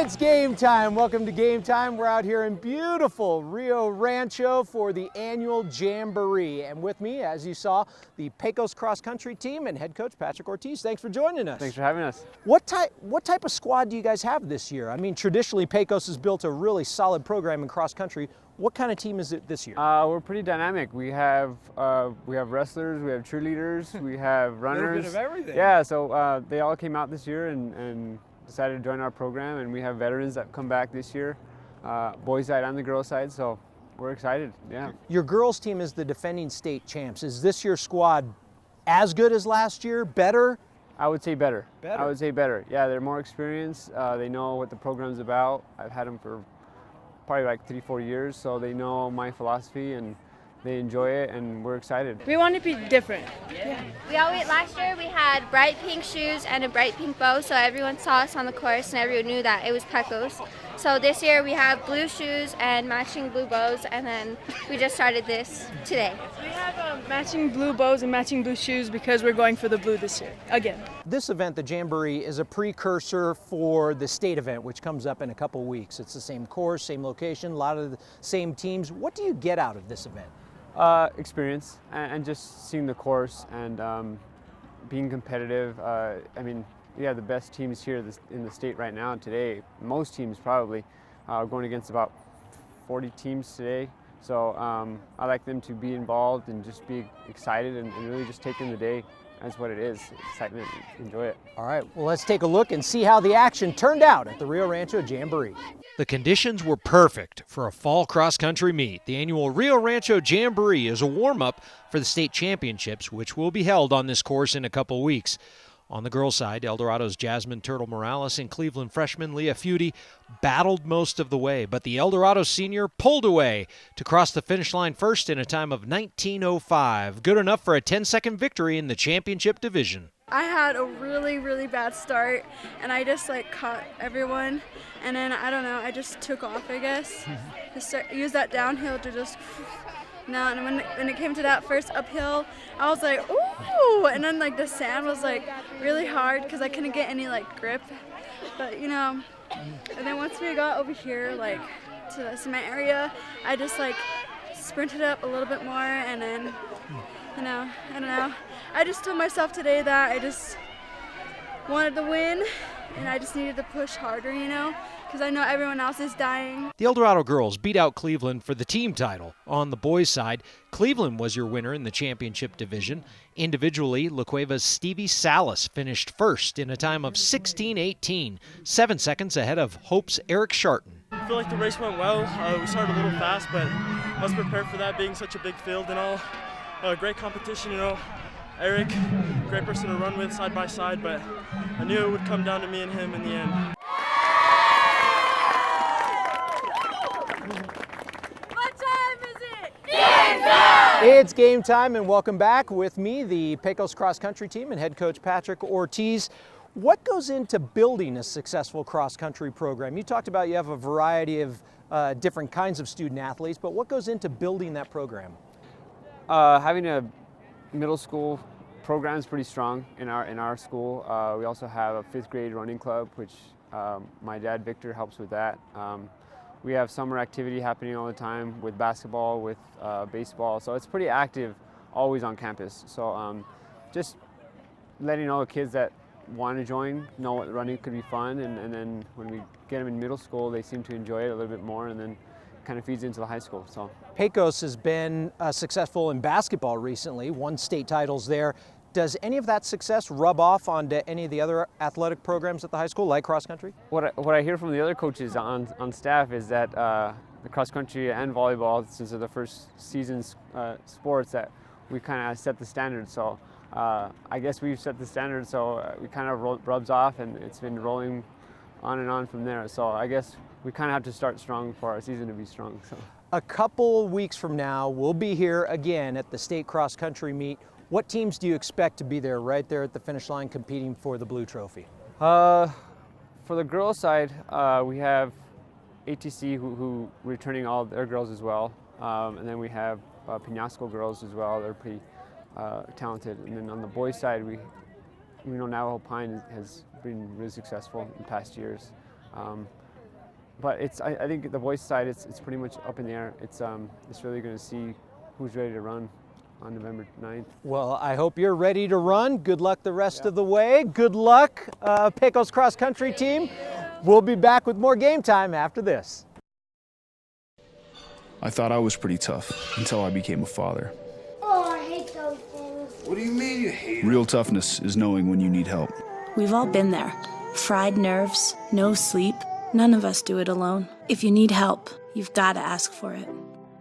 It's game time. Welcome to Game Time. We're out here in beautiful Rio Rancho for the annual Jamboree. And with me, as you saw, the Pecos cross country team and head coach Patrick Ortiz. Thanks for joining us. Thanks for having us. What type of squad do you guys have this year? I mean, traditionally Pecos has built a really solid program in cross country. What kind of team is it this year? We're pretty dynamic. We have wrestlers, we have cheerleaders, we have runners. A little bit of everything. Yeah, so they all came out this year and decided to join our program, and we have veterans that come back this year, boys side and the girls side, so we're excited, yeah. Your girls team is the defending state champs. Is this year squad as good as last year, better? I would say better. Better? I would say better. Yeah, they're more experienced. They know what the program's about. I've had them for probably like 3-4 years, so they know my philosophy and they enjoy it, and we're excited. We want to be different. Yeah. Last year we had bright pink shoes and a bright pink bow, so everyone saw us on the course and everyone knew that it was Pecos. So this year we have blue shoes and matching blue bows, and then we just started this today. We have matching blue bows and matching blue shoes because we're going for the blue this year, again. This event, the Jamboree, is a precursor for the state event, which comes up in a couple weeks. It's the same course, same location, a lot of the same teams. What do you get out of this event? Experience and just seeing the course and being competitive. I mean, we have the best teams here in the state right now today. Most teams probably going against about 40 teams today. So I like them to be involved and just be excited and really just take in the day as what it is, excitement, enjoy it. All right, well, let's take a look and see how the action turned out at the Rio Rancho Jamboree. The conditions were perfect for a fall cross-country meet. The annual Rio Rancho Jamboree is a warm-up for the state championships, which will be held on this course in a couple weeks. On the girls' side, El Dorado's Jasmine Turtle Morales and Cleveland freshman Leah Feudy battled most of the way, but the El Dorado senior pulled away to cross the finish line first in a time of 19:05. Good enough for a 10-second victory in the championship division. I had a really bad start, and I just caught everyone, and then I don't know, I just took off, I guess. Use that downhill to just. No, and when it came to that first uphill, I was like, ooh, and then the sand was really hard because I couldn't get any grip, but you know, and then once we got over here to the cement area, I just sprinted up a little bit more, and then, you know, I don't know, I just told myself today that I just wanted to win, and I just needed to push harder, you know, because I know everyone else is dying. The El Dorado girls beat out Cleveland for the team title. On the boys' side, Cleveland was your winner in the championship division. Individually, La Cueva's Stevie Salas finished first in a time of 16:18, 7 seconds ahead of Hope's Eric Sharton. I feel like the race went well. We started a little fast, but I was prepared for that, being such a big field and all. Great competition, you know. Eric, great person to run with side by side, but I knew it would come down to me and him in the end. What time is it? It's game time, and welcome back with me, the Pecos cross country team and head coach Patrick Ortiz. What goes into building a successful cross-country program? You talked about you have a variety of different kinds of student athletes, but what goes into building that program? Having a middle school program is pretty strong in our school. We also have a 5th grade running club, which my dad Victor helps with that. We have summer activity happening all the time with basketball, with baseball, so it's pretty active always on campus. So just letting all the kids that want to join know what running could be fun, and then when we get them in middle school, they seem to enjoy it a little bit more, and then kind of feeds into the high school. So Pecos has been successful in basketball recently, won state titles there. Does any of that success rub off onto any of the other athletic programs at the high school, like cross country? What I hear from the other coaches on staff is that the cross country and volleyball, since they're the first season's sports, that we kind of set the standard. So I guess we've set the standard, so we kind of rubs off, and it's been rolling on and on from there. So I guess we kind of have to start strong for our season to be strong. So a couple weeks from now, we'll be here again at the state cross country meet. What teams do you expect to be there right there at the finish line competing for the Blue Trophy? For the girls' side, we have ATC who returning all their girls as well, and then we have Penasco girls as well. They're pretty talented. And then on the boys' side, we know Navajo Pine has been really successful in past years. But I think the boys' side, it's pretty much up in the air. It's really going to see who's ready to run on November 9th. Well, I hope you're ready to run. Good luck the rest of the way. Good luck, Pecos cross country team. We'll be back with more Game Time after this. I thought I was pretty tough until I became a father. Oh, I hate those things. What do you mean you hate it? Real toughness is knowing when you need help. We've all been there. Fried nerves, no sleep. None of us do it alone. If you need help, you've got to ask for it.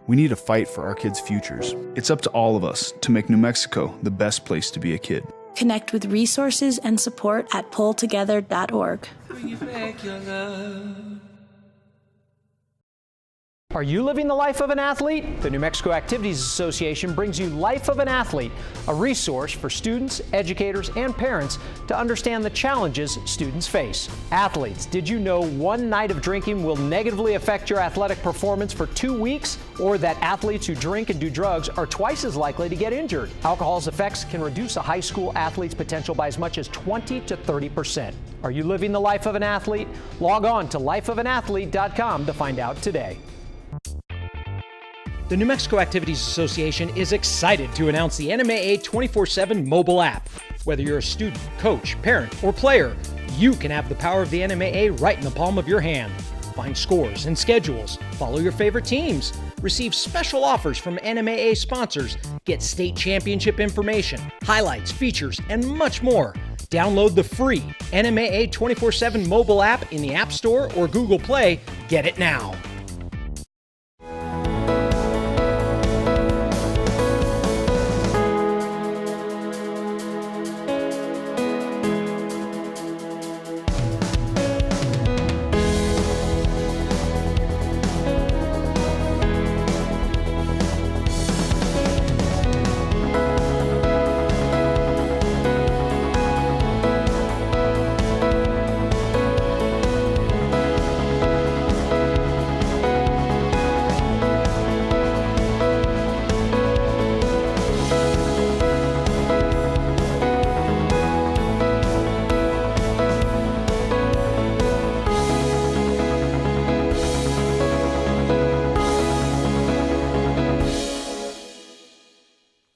We need to fight for our kids' futures. It's up to all of us to make New Mexico the best place to be a kid. Connect with resources and support at pulltogether.org. Are you living the life of an athlete? The New Mexico Activities Association brings you Life of an Athlete, a resource for students, educators, and parents to understand the challenges students face. Athletes, did you know one night of drinking will negatively affect your athletic performance for 2 weeks? Or that athletes who drink and do drugs are twice as likely to get injured? Alcohol's effects can reduce a high school athlete's potential by as much as 20 to 30%. Are you living the life of an athlete? Log on to lifeofanathlete.com to find out today. The New Mexico Activities Association is excited to announce the NMAA 24/7 mobile app. Whether you're a student, coach, parent, or player, you can have the power of the NMAA right in the palm of your hand. Find scores and schedules, follow your favorite teams, receive special offers from NMAA sponsors, get state championship information, highlights, features, and much more. Download the free NMAA 24/7 mobile app in the App Store or Google Play. Get it now.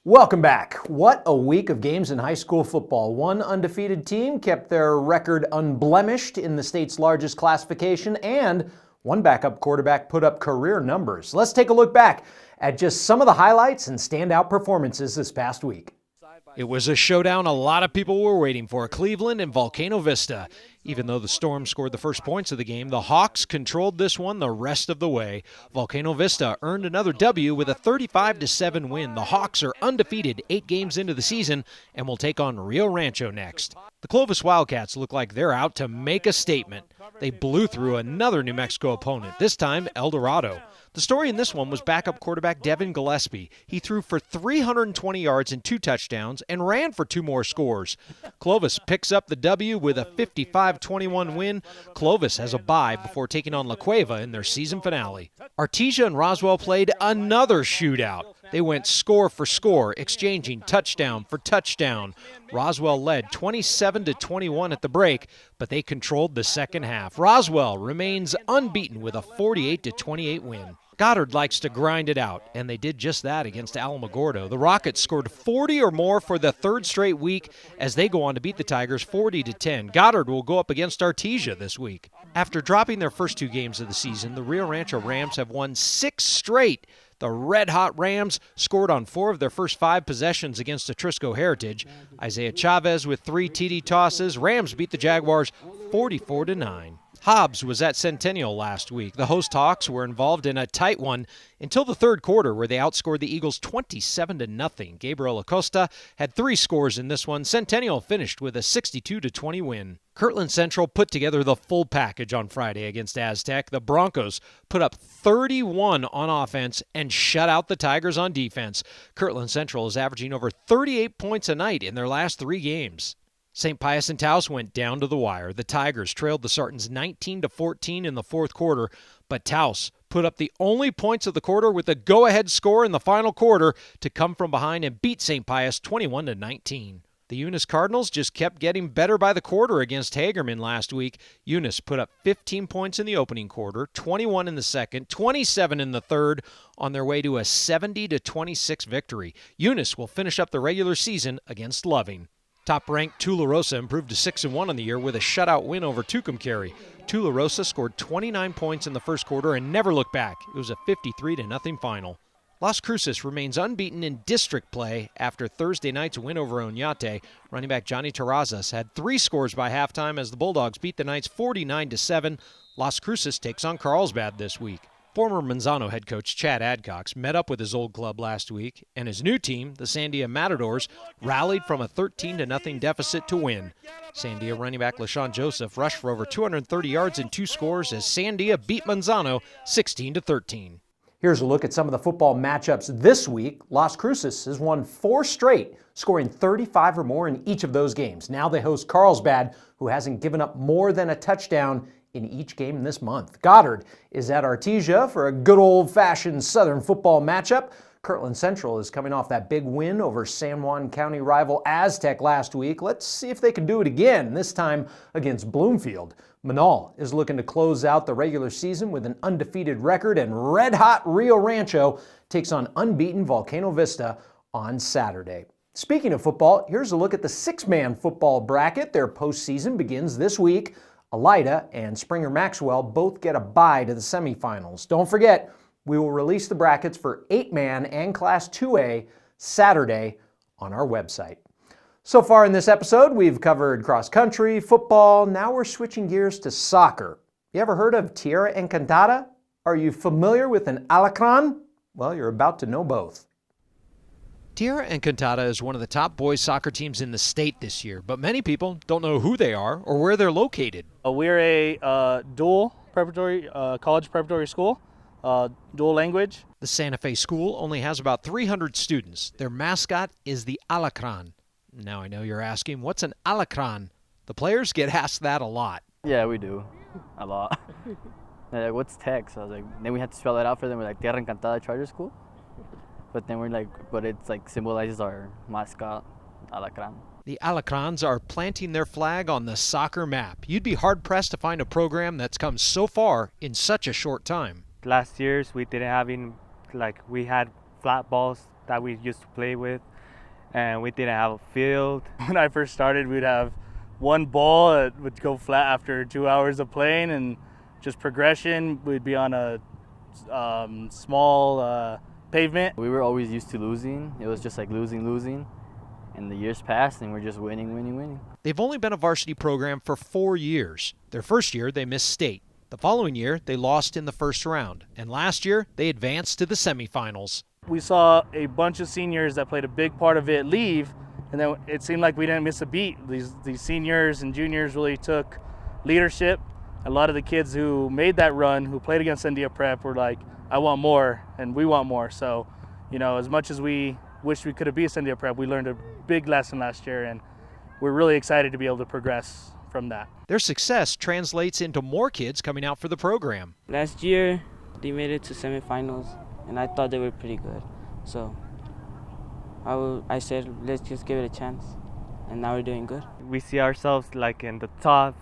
Welcome back. What a week of games in high school football. One undefeated team kept their record unblemished in the state's largest classification, and one backup quarterback put up career numbers. Let's take a look back at just some of the highlights and standout performances this past week. It was a showdown a lot of people were waiting for, Cleveland and Volcano Vista. Even though the Storm scored the first points of the game, the Hawks controlled this one the rest of the way. Volcano Vista earned another W with a 35-7 win. The Hawks are undefeated 8 games into the season and will take on Rio Rancho next. The Clovis Wildcats look like they're out to make a statement. They blew through another New Mexico opponent, this time El Dorado. The story in this one was backup quarterback Devin Gillespie. He threw for 320 yards and 2 touchdowns and ran for 2 more scores. Clovis picks up the W with a 55-21 win. Clovis has a bye before taking on La Cueva in their season finale. Artesia and Roswell played another shootout. They went score for score, exchanging touchdown for touchdown. Roswell led 27-21 at the break, but they controlled the second half. Roswell remains unbeaten with a 48-28 win. Goddard likes to grind it out, and they did just that against Alamogordo. The Rockets scored 40 or more for the 3rd straight week as they go on to beat the Tigers 40-10. Goddard will go up against Artesia this week. After dropping their first 2 games of the season, the Rio Rancho Rams have won 6 straight. The red-hot Rams scored on 4 of their first 5 possessions against Atrisco Heritage. Isaiah Chavez with 3 TD tosses. Rams beat the Jaguars 44-9. Hobbs was at Centennial last week. The host Hawks were involved in a tight one until the 3rd quarter where they outscored the Eagles 27-0. Gabriel Acosta had 3 scores in this one. Centennial finished with a 62-20 win. Kirtland Central put together the full package on Friday against Aztec. The Broncos put up 31 on offense and shut out the Tigers on defense. Kirtland Central is averaging over 38 points a night in their last 3 games. St. Pius and Taos went down to the wire. The Tigers trailed the Sartans 19-14 in the 4th quarter, but Taos put up the only points of the quarter with a go-ahead score in the final quarter to come from behind and beat St. Pius 21-19. The Eunice Cardinals just kept getting better by the quarter against Hagerman last week. Eunice put up 15 points in the opening quarter, 21 in the second, 27 in the third, on their way to a 70-26 victory. Eunice will finish up the regular season against Loving. Top-ranked Tularosa improved to 6-1 on the year with a shutout win over Tucumcari. Tularosa scored 29 points in the first quarter and never looked back. It was a 53-0 final. Las Cruces remains unbeaten in district play after Thursday night's win over Oñate. Running back Johnny Terrazas had 3 scores by halftime as the Bulldogs beat the Knights 49-7. Las Cruces takes on Carlsbad this week. Former Manzano head coach Chad Adcox met up with his old club last week, and his new team, the Sandia Matadors, rallied from a 13-0 deficit to win. Sandia running back LaShawn Joseph rushed for over 230 yards and 2 scores as Sandia beat Manzano 16-13. Here's a look at some of the football matchups this week. Las Cruces has won 4 straight, scoring 35 or more in each of those games. Now they host Carlsbad, who hasn't given up more than a touchdown in each game this month. Goddard is at Artesia for a good old-fashioned Southern football matchup. Kirtland Central is coming off that big win over San Juan County rival Aztec last week. Let's see if they can do it again, this time against Bloomfield. Manal is looking to close out the regular season with an undefeated record, and red-hot Rio Rancho takes on unbeaten Volcano Vista on Saturday. Speaking of football, here's a look at the 6-man football bracket. Their postseason begins this week. Elida and Springer Maxwell both get a bye to the semifinals. Don't forget, we will release the brackets for 8-man and Class 2A Saturday on our website. So far in this episode, we've covered cross country, football. Now we're switching gears to soccer. You ever heard of Tierra Encantada? Are you familiar with an alacrán? Well, you're about to know both. Tierra Encantada is one of the top boys soccer teams in the state this year, but many people don't know who they are or where they're located. We're a dual preparatory, college preparatory school, dual language. The Santa Fe school only has about 300 students. Their mascot is the alacrán. Now I know you're asking, what's an alacrán? The players get asked that a lot. Yeah, we do. A lot. Like, what's text? I was like, then we had to spell it out for them. We're like, Tierra Encantada Charter School. But then we're like, but it's like symbolizes our mascot, alacrán. The alacrans are planting their flag on the soccer map. You'd be hard-pressed to find a program that's come so far in such a short time. Last years we didn't have we had flat balls that we used to play with, and we didn't have a field. When I first started, we'd have one ball that would go flat after 2 hours of playing, and just progression. We'd be on a small pavement. We were always used to losing. It was just like losing. And the years passed, and we're just winning. They've only been a varsity program for 4 years. Their first year, they missed state. The following year, they lost in the first round. And last year, they advanced to the semifinals. We saw a bunch of seniors that played a big part of it leave, and then it seemed like we didn't miss a beat. These seniors and juniors really took leadership. A lot of the kids who made that run, who played against India Prep, were like, I want more, and we want more. So, as much as we wish we could have beat India Prep, we learned a big lesson last year, and we're really excited to be able to progress from that. Their success translates into more kids coming out for the program. Last year, they made it to semifinals, and I thought they were pretty good. So I said, let's just give it a chance, and now we're doing good. We see ourselves like in the top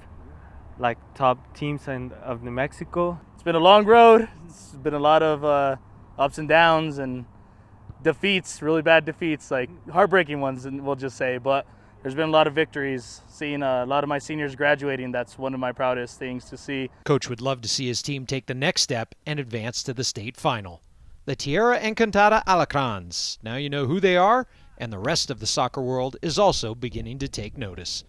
teams of New Mexico. It's been a long road. It's been a lot of ups and downs and defeats, really bad defeats, like heartbreaking ones, we'll just say, but there's been a lot of victories. Seeing a lot of my seniors graduating, that's one of my proudest things to see. Coach would love to see his team take the next step and advance to the state final. The Tierra Encantada Alacrans. Now you know who they are, and the rest of the soccer world is also beginning to take notice.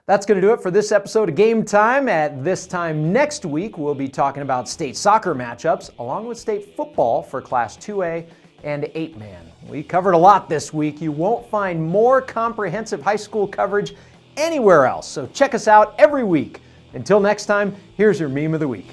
That's going to do it for this episode of Game Time. At this time next week, we'll be talking about state soccer matchups along with state football for Class 2A and 8-man. We covered a lot this week. You won't find more comprehensive high school coverage anywhere else, so check us out every week. Until next time, here's your meme of the week.